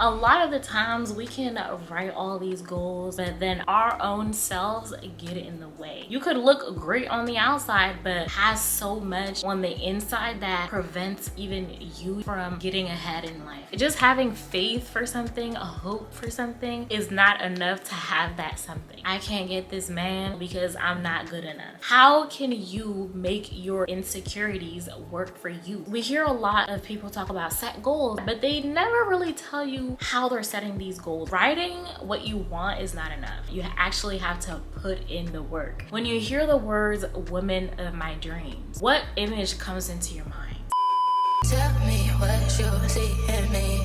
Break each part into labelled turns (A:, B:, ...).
A: A lot of the times we can write all these goals, but then our own selves get in the way. You could look great on the outside, but has so much on the inside that prevents even you from getting ahead in life. Just having faith for something, a hope for something, is not enough to have that something. I can't get this man because I'm not good enough. How can you make your insecurities work for you? We hear a lot of people talk about set goals, but they never really tell you how they're setting these goals. Writing what you want is not enough. You actually have to put in the work. When you hear the words woman of my dreams, what image comes into your mind?
B: Tell me what you see in me.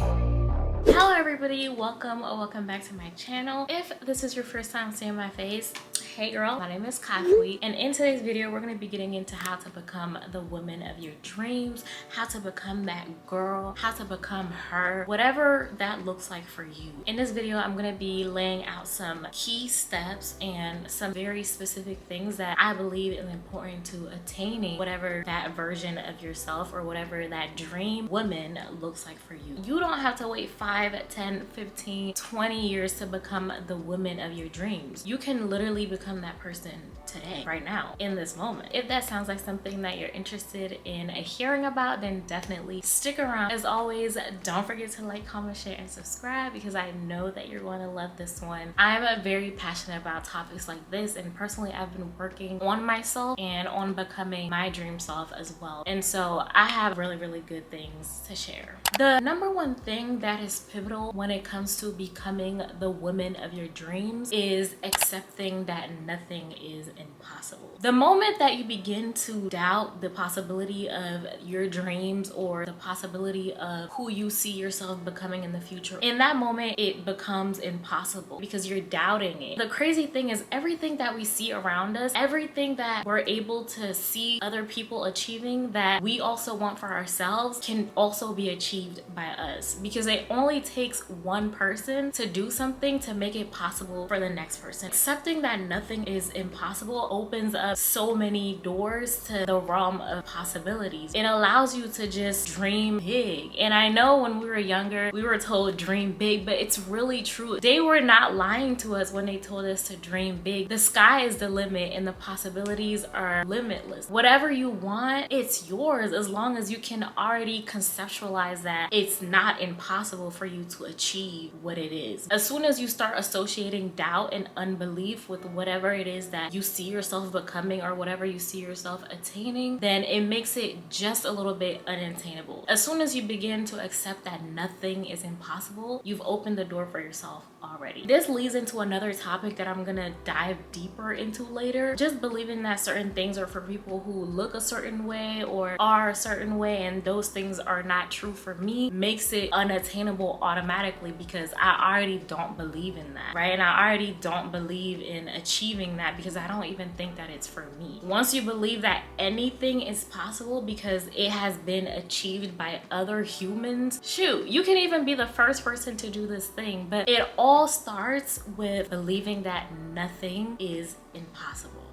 A: Hello everybody, welcome back to my channel. If this is your first time seeing my face, hey girl, my name is Kafui, and in today's video we're going to be getting into how to become the woman of your dreams, how to become that girl, how to become her, whatever that looks like for you. In this video I'm going to be laying out some key steps and some very specific things that I believe is important to attaining whatever that version of yourself or whatever that dream woman looks like for you. You don't have to wait 5, 10, 15, 20 years to become the woman of your dreams. You can literally become that person today, right now, in this moment. If that sounds like something that you're interested in hearing about, then definitely stick around. As always, don't forget to like, comment, share, and subscribe because I know that you're going to love this one. I'm very passionate about topics like this, and personally I've been working on myself and on becoming my dream self as well. And so I have really good things to share. The number one thing that is pivotal when it comes to becoming the woman of your dreams is accepting that nothing is impossible. The moment that you begin to doubt the possibility of your dreams or the possibility of who you see yourself becoming in the future, in that moment it becomes impossible because you're doubting it. The crazy thing is everything that we see around us, everything that we're able to see other people achieving that we also want for ourselves, can also be achieved by us, because it only takes one person to do something to make it possible for the next person. Accepting that nothing is impossible opens up so many doors to the realm of possibilities. It allows you to just dream big. And I know when we were younger we were told dream big, but it's really true. They were not lying to us when they told us to dream big. The sky is the limit and the possibilities are limitless. Whatever you want, it's yours, as long as you can already conceptualize that it's not impossible for you to achieve what it is. As soon as you start associating doubt and unbelief with whatever it is that you see yourself becoming or whatever you see yourself attaining, then it makes it just a little bit unattainable. As soon as you begin to accept that nothing is impossible, you've opened the door for yourself already. This leads into another topic that I'm gonna dive deeper into later. Just believing that certain things are for people who look a certain way or are a certain way, and those things are not true for me, makes it unattainable automatically, because I already don't believe in that, right? And I already don't believe in achieving that because I don't even think that it's for me. Once you believe that anything is possible because it has been achieved by other humans, shoot, you can even be the first person to do this thing, but it all starts with believing that nothing is impossible.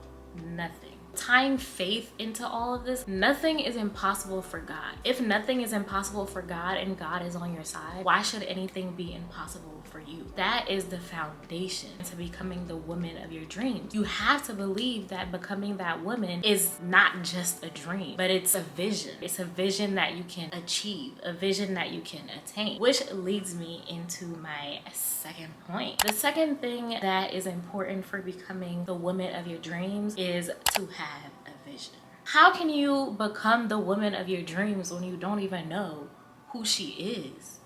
A: Nothing. Tying faith into all of this, nothing is impossible for God. If nothing is impossible for God and God is on your side, why should anything be impossible for you? That is the foundation to becoming the woman of your dreams. You have to believe that becoming that woman is not just a dream, but it's a vision. It's a vision that you can achieve, a vision that you can attain, which leads me into my second point. The second thing that is important for becoming the woman of your dreams is to have a vision. How can you become the woman of your dreams when you don't even know who she is?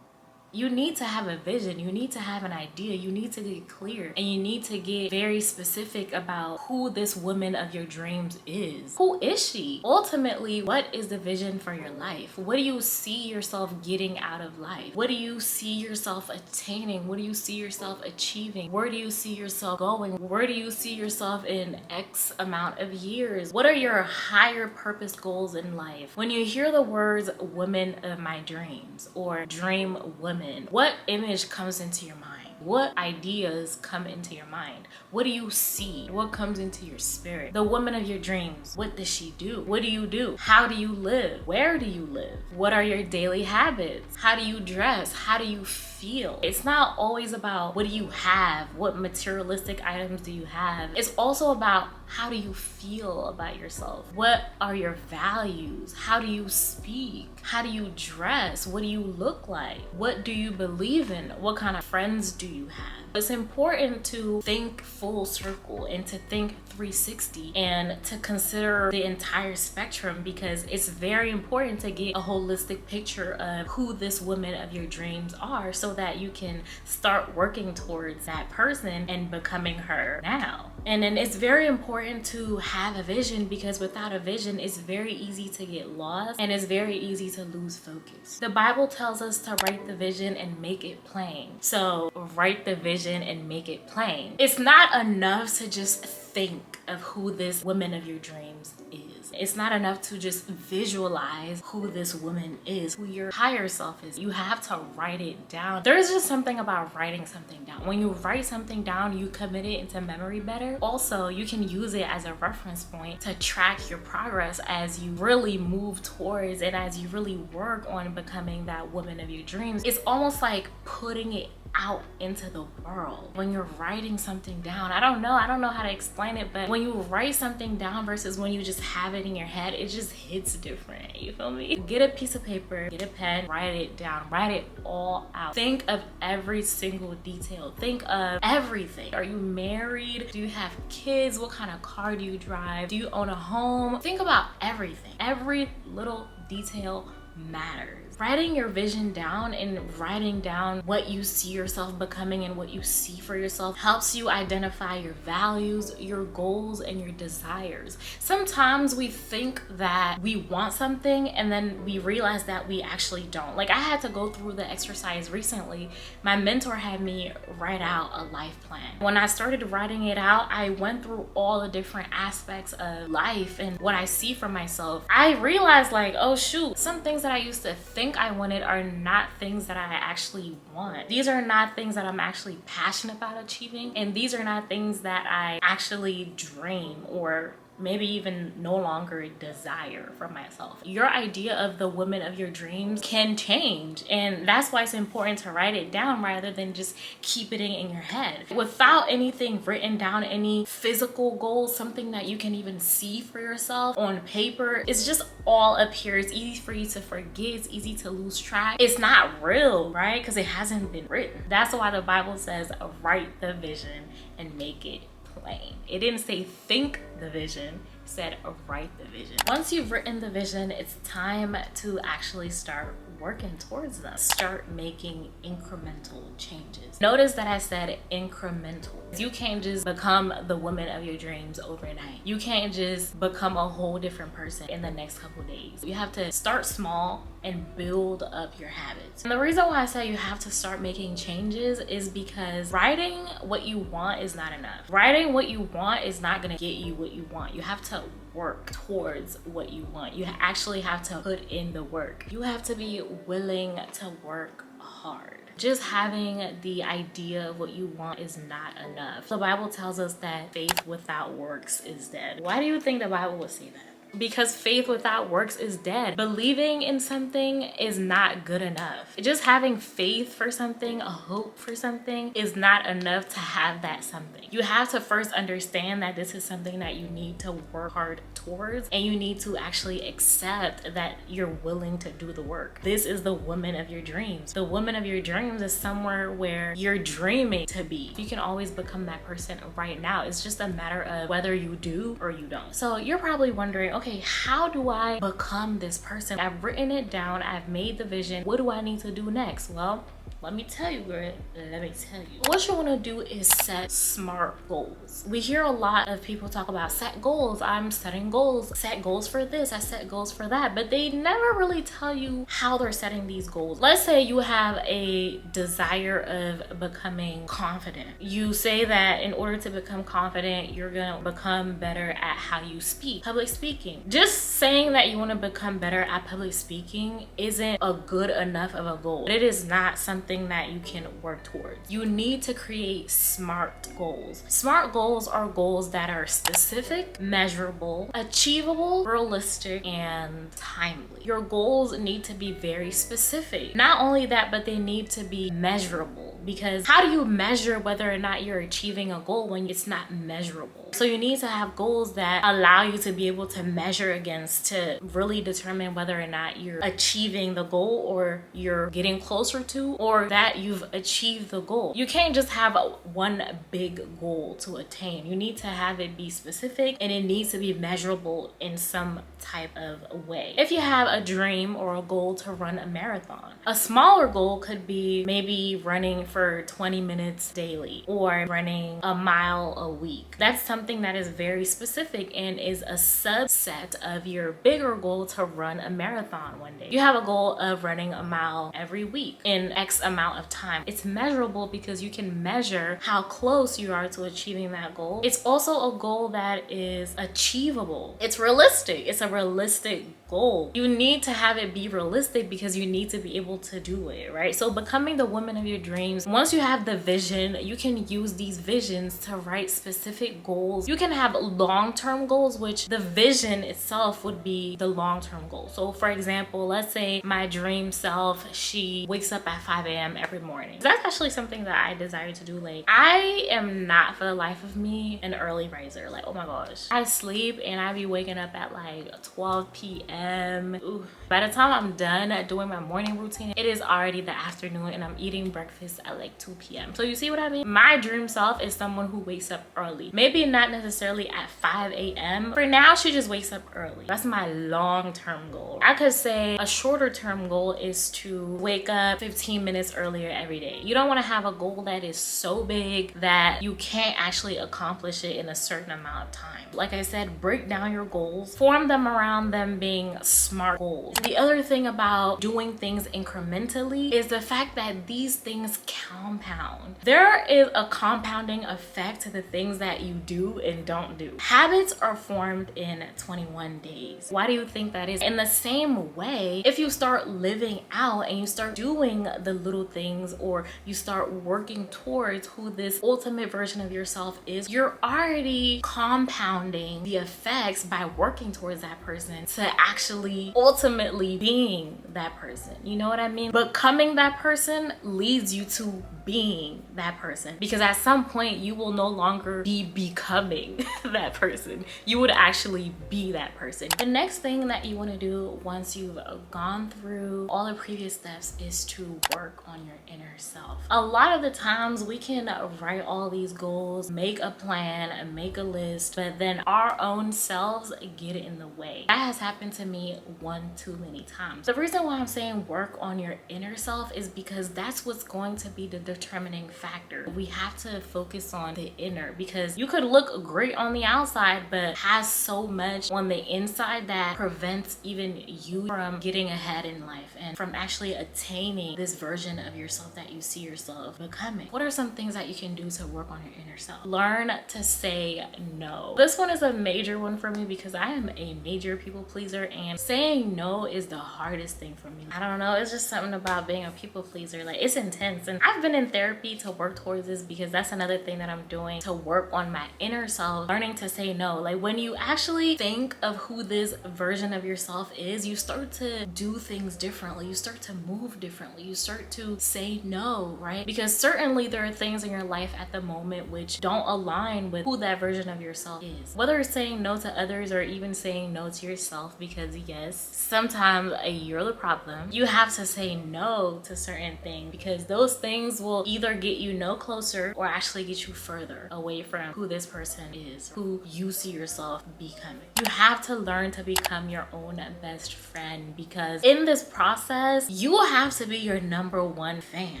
A: You need to have a vision. You need to have an idea. You need to get clear, and you need to get very specific about who this woman of your dreams is. Who is she? Ultimately, what is the vision for your life? What do you see yourself getting out of life? What do you see yourself attaining? What do you see yourself achieving? Where do you see yourself going? Where do you see yourself in X amount of years? What are your higher purpose goals in life? When you hear the words woman of my dreams or dream woman, what image comes into your mind? What ideas come into your mind? What do you see? What comes into your spirit? The woman of your dreams, what does she do? What do you do? How do you live? Where do you live? What are your daily habits? How do you dress? How do you feel? feel. It's not always about what do you have, what materialistic items do you have. It's also about how do you feel about yourself? What are your values? How do you speak? How do you dress? What do you look like? What do you believe in? What kind of friends do you have? It's important to think full circle and to think 360 and to consider the entire spectrum, because it's very important to get a holistic picture of who this woman of your dreams are so that you can start working towards that person and becoming her now. And then it's very important to have a vision, because without a vision, it's very easy to get lost and it's very easy to lose focus. The Bible tells us to write the vision and make it plain. So write the vision and make it plain. It's not enough to just think of who this woman of your dreams is. It's not enough to just visualize who this woman is, who your higher self is. You have to write it down. There's just something about writing something down. When you write something down, you commit it into memory better. Also, you can use it as a reference point to track your progress as you really move towards and as you really work on becoming that woman of your dreams. It's almost like putting it out into the world. When you're writing something down, I don't know how to explain it, but when you write something down versus when you just have it in your head, it just hits different. You feel me? Get a piece of paper, get a pen, write it down, write it all out. Think of every single detail. Think of everything. Are you married? Do you have kids? What kind of car do you drive? Do you own a home? Think about everything. Every little detail matters. Writing your vision down and writing down what you see yourself becoming and what you see for yourself helps you identify your values, your goals, and your desires. Sometimes we think that we want something and then we realize that we actually don't. Like, I had to go through the exercise recently. My mentor had me write out a life plan. When I started writing it out, I went through all the different aspects of life and what I see for myself. I realized, like, oh shoot, some things that I used to think I wanted are not things that I actually want. These are not things that I'm actually passionate about achieving, and these are not things that I actually dream or maybe even no longer desire for myself. Your idea of the woman of your dreams can change, and that's why it's important to write it down rather than just keep it in your head. Without anything written down, any physical goals, something that you can even see for yourself on paper, it's just all up here. It's easy for you to forget, it's easy to lose track. It's not real, right? Because it hasn't been written. That's why the Bible says write the vision and make it plain. It didn't say think the vision, it said write the vision. Once you've written the vision, it's time to actually start working towards them. Start making incremental changes. Notice that I said incremental. You can't just become the woman of your dreams overnight. You can't just become a whole different person in the next couple days. You have to start small and build up your habits. And the reason why I say you have to start making changes is because writing what you want is not enough. Writing what you want is not gonna get you what you want. You have to work towards what you want. You actually have to put in the work. You have to be willing to work hard. Just having the idea of what you want is not enough. The Bible tells us that faith without works is dead. Why do you think the Bible would say that? Because faith without works is dead. Believing in something is not good enough. Just having faith for something, a hope for something, is not enough to have that something. You have to first understand that this is something that you need to work hard towards, and you need to actually accept that you're willing to do the work. This is the woman of your dreams. The woman of your dreams is somewhere where you're dreaming to be. You can always become that person right now. It's just a matter of whether you do or you don't. So you're probably wondering, okay, how do I become this person? I've written it down, I've made the vision. What do I need to do next? Well, let me tell you, girl. Let me tell you. What you want to do is set smart goals. We hear a lot of people talk about set goals. I'm setting goals. Set goals for this. I set goals for that. But they never really tell you how they're setting these goals. Let's say you have a desire of becoming confident. You say that in order to become confident, you're going to become better at how you speak. Public speaking. Just saying that you want to become better at public speaking isn't a good enough of a goal. It is not something something that you can work towards. You need to create SMART goals. SMART goals are goals that are specific, measurable, achievable, realistic, and timely. Your goals need to be very specific. Not only that, but they need to be measurable, because how do you measure whether or not you're achieving a goal when it's not measurable? So you need to have goals that allow you to be able to measure against, to really determine whether or not you're achieving the goal, or you're getting closer to, or that you've achieved the goal. You can't just have one big goal to attain. You need to have it be specific, and it needs to be measurable in some type of way. If you have a dream or a goal to run a marathon, a smaller goal could be maybe running for 20 minutes daily, or running a mile a week. That's something that is very specific and is a subset of your bigger goal to run a marathon one day. You have a goal of running a mile every week in X amount of time. It's measurable because you can measure how close you are to achieving that goal. It's also a goal that is achievable. It's realistic. It's a realistic goal. You need to have it be realistic because you need to be able to do it, right? So becoming the woman of your dreams, once you have the vision, you can use these visions to write specific goals. You can have long-term goals, which the vision itself would be the long-term goal. So for example, let's say my dream self, she wakes up at 5 a.m. every morning. That's actually something that I desire to do. Like, I am not, for the life of me, an early riser. Like, oh my gosh, I sleep and I be waking up at like 12 p.m. Ooh. By the time I'm done doing my morning routine, it is already the afternoon and I'm eating breakfast at like 2 p.m. So you see what I mean? My dream self is someone who wakes up early. Maybe not necessarily at 5 a.m. For now, she just wakes up early. That's my long-term goal. I could say a shorter term goal is to wake up 15 minutes earlier every day. You don't want to have a goal that is so big that you can't actually accomplish it in a certain amount of time. Like I said, break down your goals, form them around them being SMART goals. The other thing about doing things incrementally is the fact that these things compound. There is a compounding effect to the things that you do and don't do. Habits are formed in 21 days. Why do you think that is? In the same way, if you start living out and you start doing the little things, or you start working towards who this ultimate version of yourself is, you're already compounding the effects by working towards that person to actually ultimately being that person. You know what I mean? Becoming that person leads you to being that person, because at some point you will no longer be becoming that person. You would actually be that person. The next thing that you want to do once you've gone through all the previous steps is to work on your inner self. A lot of the times we can write all these goals, make a plan, and make a list, but then our own selves get in the way. That has happened to me one too many times. The reason why I'm saying work on your inner self is because that's what's going to be the determining factor. We have to focus on the inner, because you could look great on the outside but has so much on the inside that prevents even you from getting ahead in life and from actually attaining this version of yourself that you see yourself becoming. What are some things that you can do to work on your inner self? Learn to say no. This one is a major one for me because I am a major people pleaser, and saying no is the hardest thing for me. I don't know, it's just something about being a people pleaser. Like, it's intense, and I've been in therapy to work towards this, because that's another thing that I'm doing to work on my inner self, learning to say no. Like, when you actually think of who this version of yourself is, you start to do things differently, you start to move differently, you start to say no, right? Because certainly there are things in your life at the moment which don't align with who that version of yourself is, whether it's saying no to others or even saying no to yourself, because yes, sometimes you're the problem. You have to say no to certain things, because those things will either get you no closer or actually get you further away from who this person is, who you see yourself becoming. You have to learn to become your own best friend, because in this process you will have to be your number one fan.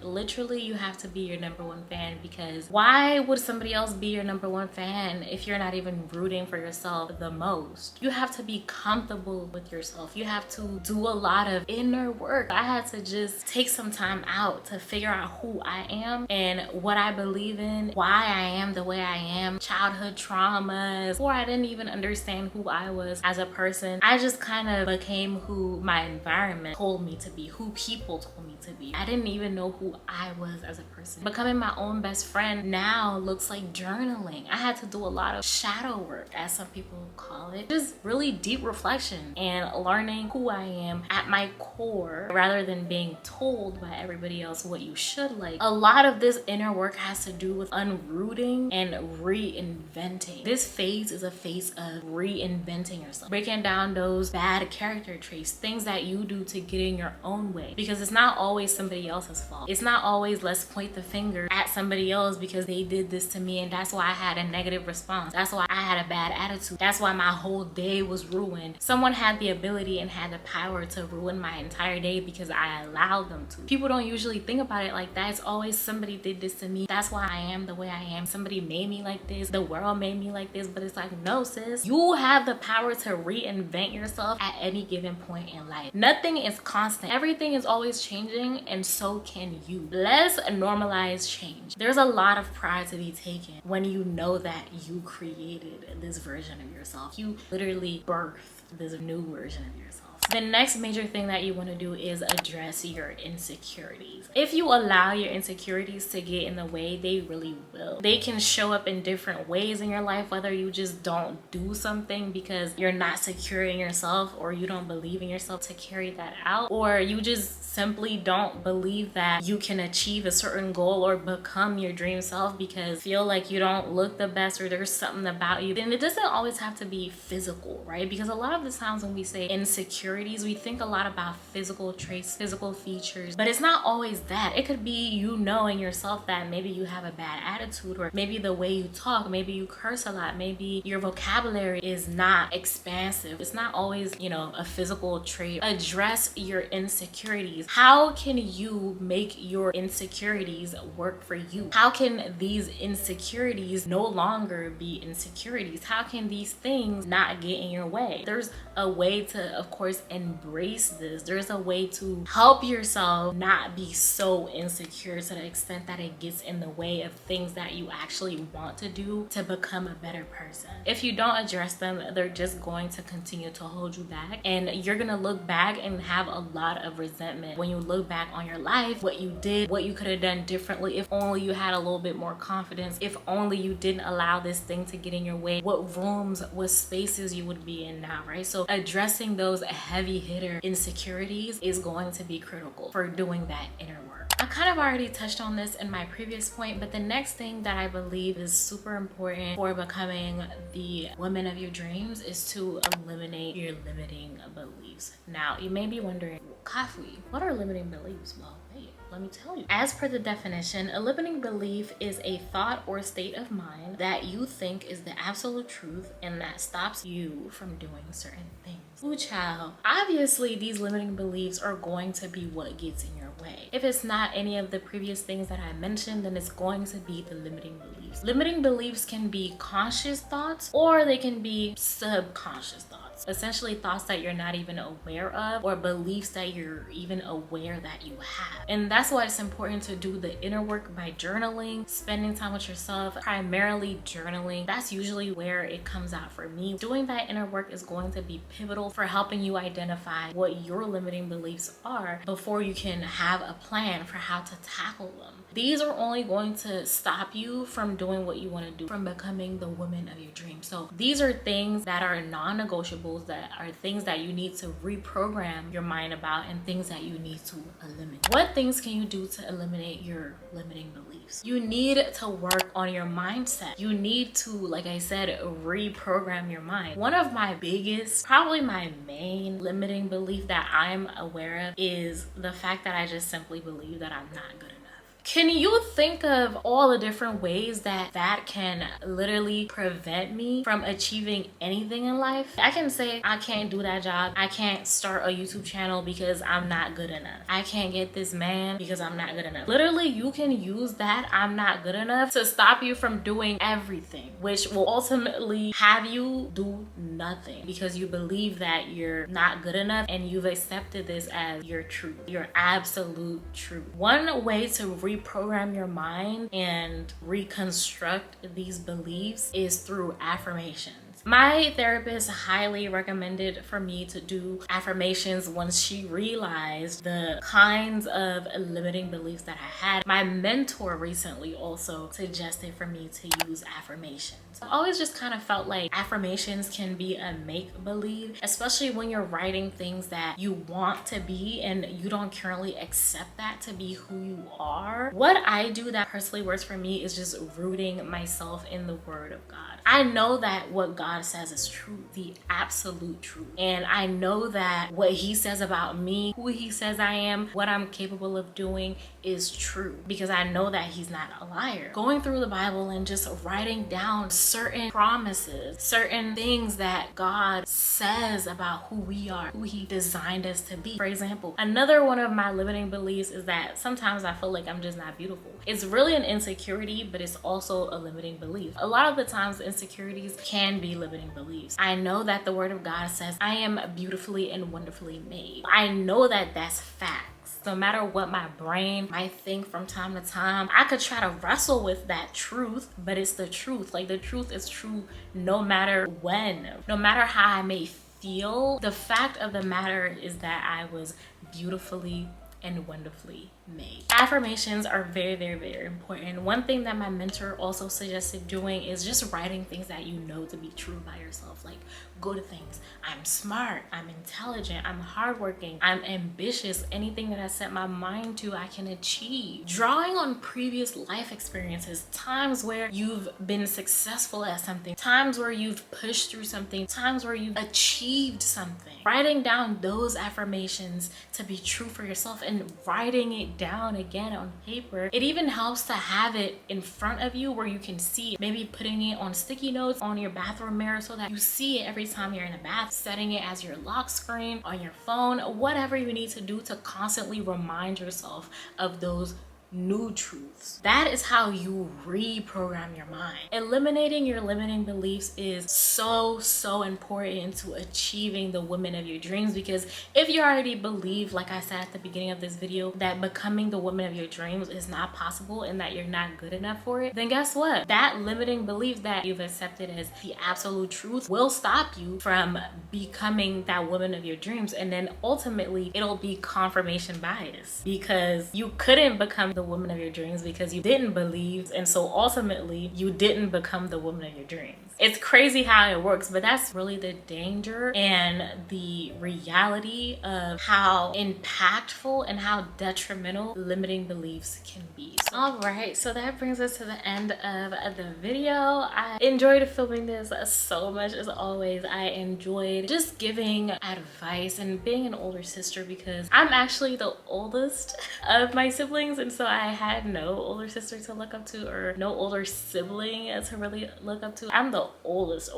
A: Literally, you have to be your number one fan, because why would somebody else be your number one fan if you're not even rooting for yourself the most? You have to be comfortable comfortable with yourself. You have to do a lot of inner work. I had to just take some time out to figure out who I am and what I believe in, why I am the way I am, childhood traumas, before I didn't even understand who I was as a person. I just kind of became who my environment told me to be, who people told me to be. I didn't even know who I was as a person. Becoming my own best friend now looks like journaling. I had to do a lot of shadow work, as some people call it. Just really deep reflection and learning who I am at my core rather than being told by everybody else what you should like. A lot of this inner work has to do with unrooting and reinventing. This phase is a phase of reinventing yourself, breaking down those bad character traits, things that you do to get in your own way, because it's not always somebody else's fault. It's not always let's point the finger at somebody else because they did this to me and that's why I had a negative response, that's why I had a bad attitude, that's why my whole day was ruined. Someone had the ability and had the power to ruin my entire day because I allowed them to. People don't usually think about it like that. It's always somebody did this to me, that's why I am the way I am, somebody made me like this, the world made me like this. But it's like, no sis, you have the power to reinvent yourself at any given point in life. Nothing is constant, everything is always changing, and so can you. Let's normalize change. There's a lot of pride to be taken when you know that you created this version of yourself. You literally birthed this new version of yourself. The next major thing that you want to do is address your insecurities. If you allow your insecurities to get in the way, they really will. They can show up in different ways in your life, whether you just don't do something because you're not secure in yourself, or you don't believe in yourself to carry that out, or you just simply don't believe that you can achieve a certain goal or become your dream self because you feel like you don't look the best or there's something about you. Then it doesn't always have to be physical, right? Because a lot of the times when we say insecurities, we think a lot about physical traits, physical features, but it's not always that. It could be you knowing yourself that maybe you have a bad attitude, or maybe the way you talk, maybe you curse a lot, maybe your vocabulary is not expansive. It's not always, you know, a physical trait. Address your insecurities. How can you make your insecurities work for you? How can these insecurities no longer be insecurities? How can these things not get in your way? There's a way to, of course, embrace this. There's a way to help yourself not be so insecure to the extent that it gets in the way of things that you actually want to do to become a better person. If you don't address them, they're just going to continue to hold you back, and you're gonna look back and have a lot of resentment when you look back on your life, what you did, what you could have done differently, if only you had a little bit more confidence, if only you didn't allow this thing to get in your way, what rooms, what spaces you would be in now, right? So addressing those heavy hitter insecurities is going to be critical for doing that inner work. I kind of already touched on this in my previous point, but the next thing that I believe is super important for becoming the woman of your dreams is to eliminate your limiting beliefs. Now, you may be wondering, Kafui, what are limiting beliefs? Well, wait, let me tell you. As per the definition, a limiting belief is a thought or state of mind that you think is the absolute truth and that stops you from doing certain things. Ooh, child. Obviously, these limiting beliefs are going to be what gets in your way. If it's not any of the previous things that I mentioned, then it's going to be the limiting beliefs. Limiting beliefs can be conscious thoughts or they can be subconscious thoughts. Essentially thoughts that you're not even aware of, or beliefs that you're even aware that you have. And that's why it's important to do the inner work by journaling, spending time with yourself, primarily journaling. That's usually where it comes out for me. Doing that inner work is going to be pivotal for helping you identify what your limiting beliefs are before you can have a plan for how to tackle them. These are only going to stop you from doing what you want to do, from becoming the woman of your dreams. So these are things that are non-negotiables, that are things that you need to reprogram your mind about, and things that you need to eliminate. What things can you do to eliminate your limiting beliefs? You need to work on your mindset. You need to, like I said, reprogram your mind. One of my biggest, probably my main limiting belief that I'm aware of is the fact that I just simply believe that I'm not good enough. Can you think of all the different ways that can literally prevent me from achieving anything in life? I can say I can't do that job. I can't start a YouTube channel because I'm not good enough. I can't get this man because I'm not good enough. Literally, you can use that I'm not good enough to stop you from doing everything, which will ultimately have you do nothing because you believe that you're not good enough and you've accepted this as your truth, your absolute truth. One way to reprogram your mind and reconstruct these beliefs is through affirmations. My therapist highly recommended for me to do affirmations once she realized the kinds of limiting beliefs that I had. My mentor recently also suggested for me to use affirmations. I've always just kind of felt like affirmations can be a make-believe, especially when you're writing things that you want to be and you don't currently accept that to be who you are. What I do that personally works for me is just rooting myself in the Word of God. I know that what God says is true, the absolute truth. And I know that what He says about me, who He says I am, what I'm capable of doing is true because I know that He's not a liar. Going through the Bible and just writing down certain promises, certain things that God says about who we are, who He designed us to be. For example, another one of my limiting beliefs is that sometimes I feel like I'm just not beautiful. It's really an insecurity, but it's also a limiting belief. A lot of the times insecurities can be limiting beliefs. I know that the Word of God says I am beautifully and wonderfully made. I know that that's fact. No matter what my brain might think from time to time, I could try to wrestle with that truth, but it's the truth. Like, the truth is true no matter when, no matter how I may feel. The fact of the matter is that I was beautifully and wonderfully made. Affirmations are very, very, very important. One thing that my mentor also suggested doing is just writing things that you know to be true by yourself, like good things. I'm smart, I'm intelligent, I'm hardworking, I'm ambitious. Anything that I set my mind to, I can achieve. Drawing on previous life experiences, times where you've been successful at something, times where you've pushed through something, times where you've achieved something. Writing down those affirmations to be true for yourself and writing it down again on paper. It even helps to have it in front of you where you can see it. Maybe putting it on sticky notes on your bathroom mirror so that you see it every time you're in the bath, setting it as your lock screen on your phone, whatever you need to do to constantly remind yourself of those new truths. That is how you reprogram your mind. Eliminating your limiting beliefs is so important to achieving the woman of your dreams, because if you already believe, like I said at the beginning of this video, that becoming the woman of your dreams is not possible and that you're not good enough for it, then guess what? That limiting belief that you've accepted as the absolute truth will stop you from becoming that woman of your dreams, and then ultimately it'll be confirmation bias because you couldn't become the woman of your dreams because you didn't believe, and so ultimately you didn't become the woman of your dreams. It's crazy how it works, but that's really the danger and the reality of how impactful and how detrimental limiting beliefs can be. All right, so that brings us to the end of the video. I enjoyed filming this so much, as always. I enjoyed just giving advice and being an older sister because I'm actually the oldest of my siblings, and so I had no older sister to look up to or no older sibling to really look up to. I'm the oldest.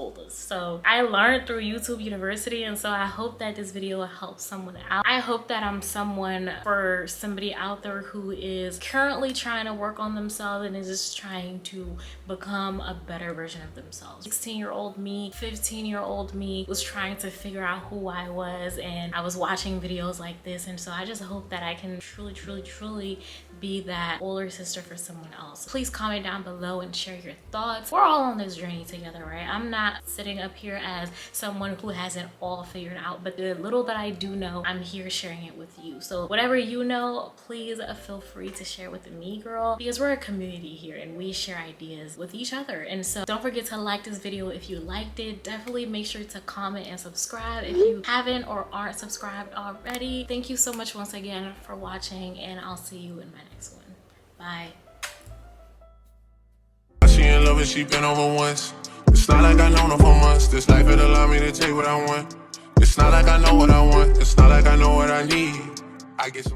A: So I learned through YouTube University, and so I hope that this video will help someone out. I hope that I'm someone for somebody out there who is currently trying to work on themselves and is just trying to become a better version of themselves. 16-year-old me, 15-year-old me was trying to figure out who I was, and I was watching videos like this, and so I just hope that I can truly be that older sister for someone else. Please comment down below and share your thoughts. We're all on this journey together, right? I'm not sitting up here as someone who has it all figured out, but the little that I do know, I'm here sharing it with you. So whatever you know, please feel free to share with me, girl, because we're a community here and we share ideas with each other. And so don't forget to like this video if you liked it. Definitely make sure to comment and subscribe if you haven't or aren't subscribed already. Thank you so much once again for watching, and I'll see you in my next one. Bye.
C: She in love and she been over once. It's not like I known her for months. This life it allow me to take what I want. It's not like I know what I want. It's not like I know what I need. I get some